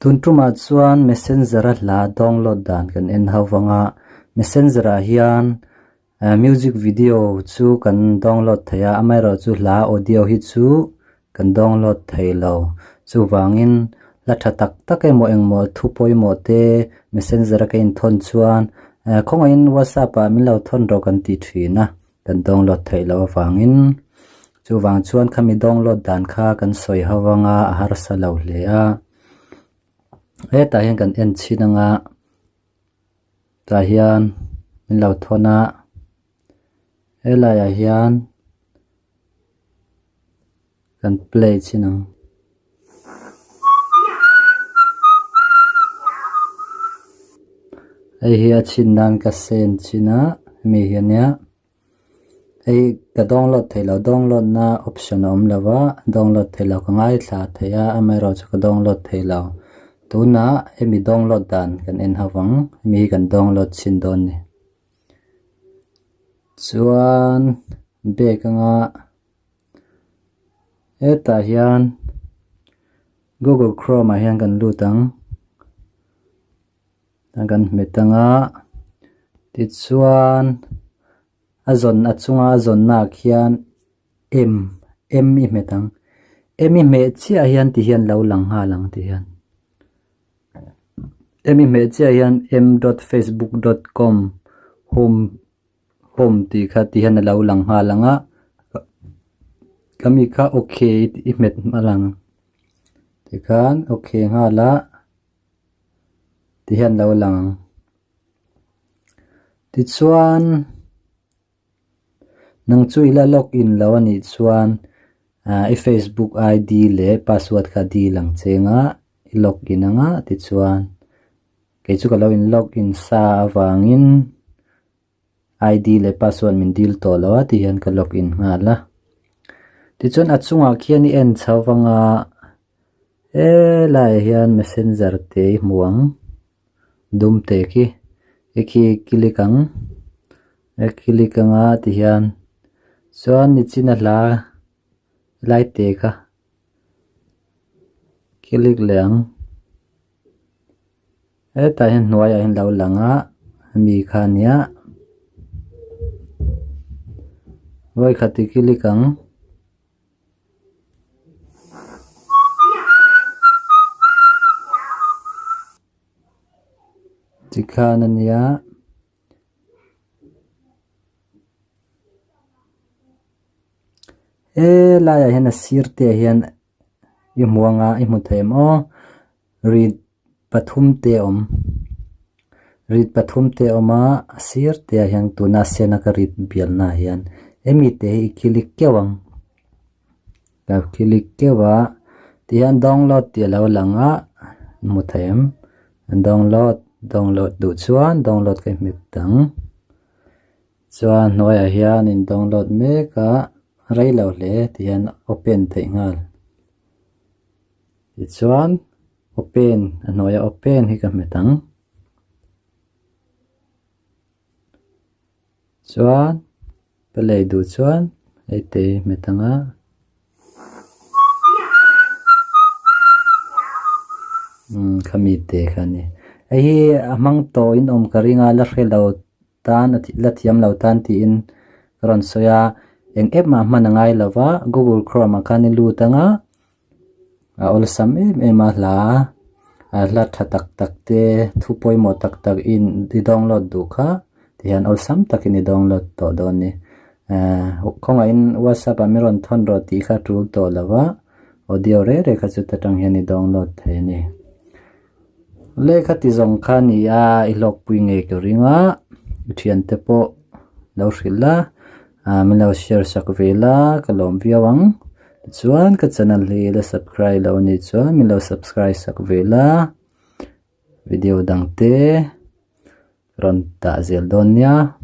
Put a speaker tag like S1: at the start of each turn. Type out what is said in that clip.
S1: Tuntuma chuan messenger la download dan kan en hawanga messenger a hian music video chu kan download thaya amairo chu la audio hi chu kan download thailo chu wangin la tha tak tak emo engmo thu poimo te messenger ka in thon chuan khonga in whatsapp a milo thon ro kan ti thina kan download thailo wangin chu wang chuan khami download dan kha kan soi hawanga a har sa lo hle a ta hian kan en chinanga ta hian milo thona elaya hian kan play chinang ai hi a chin nan ka sen china mi hiania ai ka download download na option om lawa download thailo ka ngai thla thaya amairo chu ka download thailo tuna emi download dan kan en hawang mi kan download chin don ni chuan bekanga eta hian Google Chrome a hian kan lutang kan metanga ti chuan azon achunga azon na khian m i metang m i me chi a hian ti hian lo lang ha lang ti hian m i me chi a hian m.facebook.com home ti kha ti hian lo lang ha langa kami kha okay i met malang ti khan okay ha la ti hian lo lang ti chuan nang chu ila login lo ani chuan i Facebook ID le password kha di lang chenga i login anga ti chuan ke chu ka lo in login sa awangin ID le password min dil to lo ti hian ka login nga la ti chuan achunga khian i en chawanga lai hian messenger te muang dum te ki kilikang kilikanga ti hian chuan ni china la lai te kha kilik leng ta hian hnuai a hin lo langa mi khania wai khati kilikang tikhanania la ya hian sirte hian i muanga i muthem o read pathum te oma sirte hian tuna sena ka read bialna hian emi te i kilik kewang ka kilik kewa ti hian download ti lo langa muthem download du chuan download ka mitang chuan noya hian in download me ka railo le ti hian open thei ngal ti chuan open anoya open hi ka metang chuan play du chuan ete metanga khami te khani ai amang to in om karinga la hrelo tan la thiam lo tan ti in ron soya eng app ma manangai lawa Google Chrome kan lu tanga ol sam em la la thatak tak te thu poimo tak tak in di download du kha ti han ol sam takin i download to don ni khonga in WhatsApp a miron thon ro ti kha tul to lawa audio re kha chu tatang hian i download the ni le kha ti zong kha ni a i log pui nge ko ringa thian te po lo hrila milo share sakvela kalom viawang chuan ka channel hi la subscribe lo ni chuan milo subscribe sakvela video dangte ron ta zel don nia